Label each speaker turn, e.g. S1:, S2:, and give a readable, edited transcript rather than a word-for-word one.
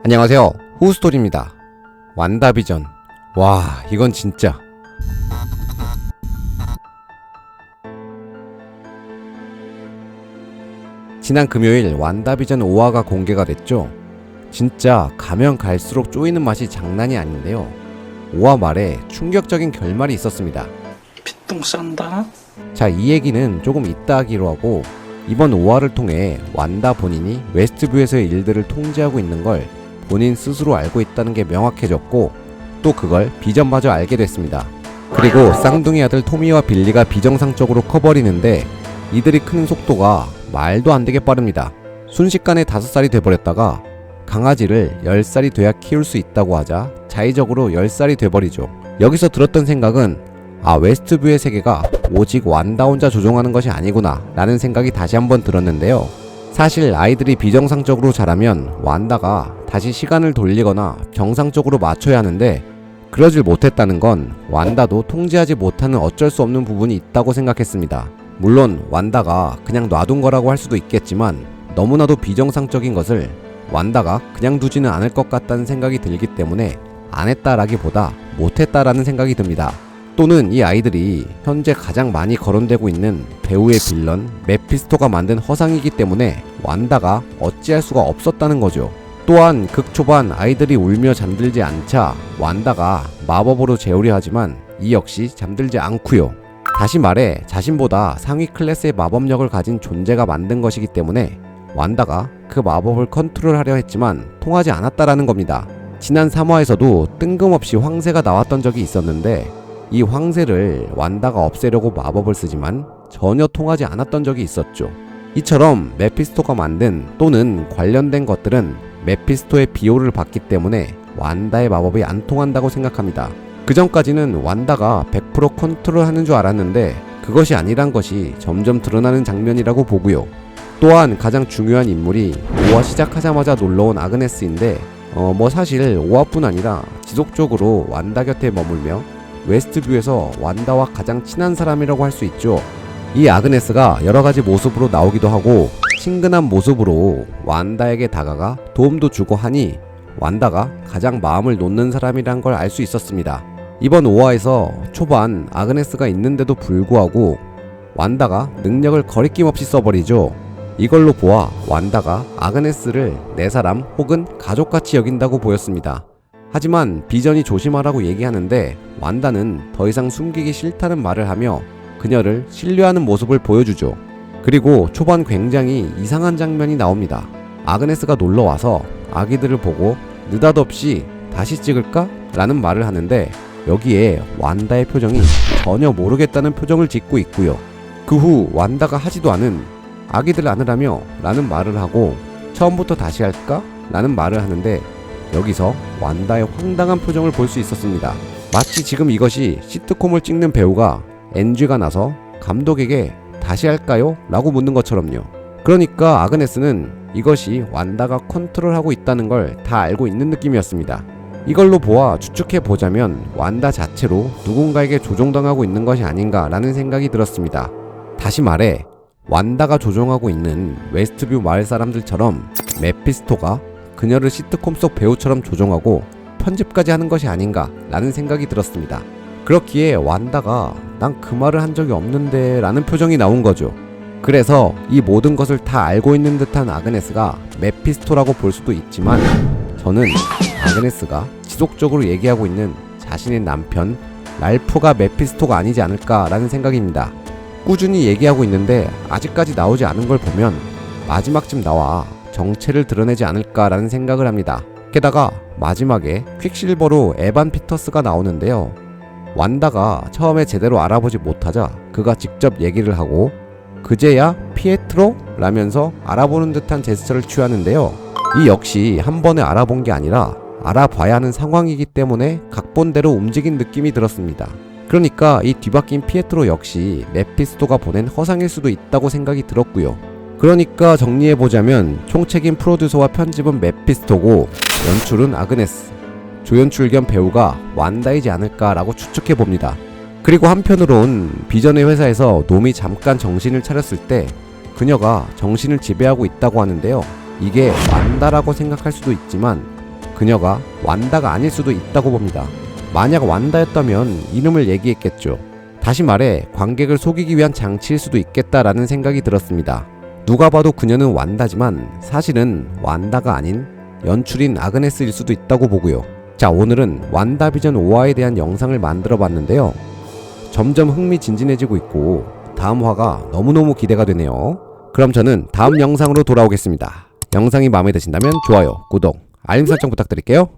S1: 안녕하세요, 후스토리입니다. 완다비전. 와, 이건 진짜 지난 금요일 완다비전 5화가 공개가 됐죠. 진짜 가면 갈수록 쪼이는 맛이 장난이 아닌데요. 5화 말에 충격적인 결말이 있었습니다.
S2: 핏똥 싼다?
S1: 자, 이 얘기는 조금 이따 하기로 하고, 이번 5화를 통해 완다 본인이 웨스트뷰에서의 일들을 통제하고 있는 걸 본인 스스로 알고 있다는 게 명확해졌고, 또 그걸 비전마저 알게 됐습니다. 그리고 쌍둥이 아들 토미와 빌리가 비정상적으로 커버리는데 이들이 크는 속도가 말도 안 되게 빠릅니다. 순식간에 5살이 돼버렸다가 강아지를 10살이 돼야 키울 수 있다고 하자 자의적으로 10살이 돼버리죠. 여기서 들었던 생각은, 웨스트뷰의 세계가 오직 완다 혼자 조종하는 것이 아니구나 라는 생각이 다시 한번 들었는데요. 사실 아이들이 비정상적으로 자라면 완다가 다시 시간을 돌리거나 정상적으로 맞춰야 하는데, 그러질 못했다는 건 완다도 통제하지 못하는 어쩔 수 없는 부분이 있다고 생각했습니다. 물론 완다가 그냥 놔둔 거라고 할 수도 있겠지만, 너무나도 비정상적인 것을 완다가 그냥 두지는 않을 것 같다는 생각이 들기 때문에 안 했다라기보다 못했다라는 생각이 듭니다. 또는 이 아이들이 현재 가장 많이 거론되고 있는 배우의 빌런 메피스토가 만든 허상이기 때문에 완다가 어찌할 수가 없었다는 거죠. 또한 극 초반 아이들이 울며 잠들지 않자 완다가 마법으로 재우려 하지만 이 역시 잠들지 않고요. 다시 말해 자신보다 상위 클래스의 마법력을 가진 존재가 만든 것이기 때문에 완다가 그 마법을 컨트롤하려 했지만 통하지 않았다라는 겁니다. 지난 3화에서도 뜬금없이 황새가 나왔던 적이 있었는데, 이 황새를 완다가 없애려고 마법을 쓰지만 전혀 통하지 않았던 적이 있었죠. 이처럼 메피스토가 만든 또는 관련된 것들은 메피스토의 비호를 받기 때문에 완다의 마법이 안 통한다고 생각합니다. 그 전까지는 완다가 100% 컨트롤하는 줄 알았는데 그것이 아니란 것이 점점 드러나는 장면이라고 보고요. 또한 가장 중요한 인물이 5화 시작하자마자 놀러온 아그네스인데, 사실 5화뿐 아니라 지속적으로 완다 곁에 머물며 웨스트뷰에서 완다와 가장 친한 사람이라고 할 수 있죠. 이 아그네스가 여러가지 모습으로 나오기도 하고 친근한 모습으로 완다에게 다가가 도움도 주고 하니 완다가 가장 마음을 놓는 사람이란 걸 알 수 있었습니다. 이번 5화에서 초반 아그네스가 있는데도 불구하고 완다가 능력을 거리낌 없이 써버리죠. 이걸로 보아 완다가 아그네스를 내 사람 혹은 가족같이 여긴다고 보였습니다. 하지만 비전이 조심하라고 얘기하는데 완다는 더 이상 숨기기 싫다는 말을 하며 그녀를 신뢰하는 모습을 보여주죠. 그리고 초반 굉장히 이상한 장면이 나옵니다. 아그네스가 놀러와서 아기들을 보고 느닷없이 다시 찍을까? 라는 말을 하는데, 여기에 완다의 표정이 전혀 모르겠다는 표정을 짓고 있고요. 그 후 완다가 하지도 않은 아기들 안으라며 라는 말을 하고 처음부터 다시 할까? 라는 말을 하는데, 여기서 완다의 황당한 표정을 볼 수 있었습니다. 마치 지금 이것이 시트콤을 찍는 배우가 NG가 나서 감독에게 다시 할까요? 라고 묻는 것처럼요. 그러니까 아그네스는 이것이 완다가 컨트롤하고 있다는 걸 다 알고 있는 느낌이었습니다. 이걸로 보아 추측해보자면 완다 자체로 누군가에게 조종당하고 있는 것이 아닌가 라는 생각이 들었습니다. 다시 말해 완다가 조종하고 있는 웨스트뷰 마을 사람들처럼 메피스토가 그녀를 시트콤 속 배우처럼 조종하고 편집까지 하는 것이 아닌가 라는 생각이 들었습니다. 그렇기에 완다가 난 그 말을 한 적이 없는데 라는 표정이 나온 거죠. 그래서 이 모든 것을 다 알고 있는 듯한 아그네스가 메피스토라고 볼 수도 있지만, 저는 아그네스가 지속적으로 얘기하고 있는 자신의 남편 랄프가 메피스토가 아니지 않을까 라는 생각입니다. 꾸준히 얘기하고 있는데 아직까지 나오지 않은 걸 보면 마지막쯤 나와 정체를 드러내지 않을까라는 생각을 합니다. 게다가 마지막에 퀵실버로 에반 피터스가 나오는데요. 완다가 처음에 제대로 알아보지 못하자 그가 직접 얘기를 하고 그제야 피에트로? 라면서 알아보는 듯한 제스처를 취하는데요. 이 역시 한 번에 알아본 게 아니라 알아봐야 하는 상황이기 때문에 각본대로 움직인 느낌이 들었습니다. 그러니까 이 뒤바뀐 피에트로 역시 메피스토가 보낸 허상일 수도 있다고 생각이 들었고요. 그러니까 정리해보자면 총책임 프로듀서와 편집은 메피스토고 연출은 아그네스, 조연출 겸 배우가 완다이지 않을까라고 추측해봅니다. 그리고 한편으론 비전의 회사에서 놈이 잠깐 정신을 차렸을 때 그녀가 정신을 지배하고 있다고 하는데요. 이게 완다라고 생각할 수도 있지만 그녀가 완다가 아닐 수도 있다고 봅니다. 만약 완다였다면 이름을 얘기했겠죠. 다시 말해 관객을 속이기 위한 장치일 수도 있겠다라는 생각이 들었습니다. 누가 봐도 그녀는 완다지만 사실은 완다가 아닌 연출인 아그네스일 수도 있다고 보고요. 자, 오늘은 완다비전 5화에 대한 영상을 만들어 봤는데요. 점점 흥미진진해지고 있고 다음 화가 너무너무 기대가 되네요. 그럼 저는 다음 영상으로 돌아오겠습니다. 영상이 마음에 드신다면 좋아요, 구독, 알림 설정 부탁드릴게요.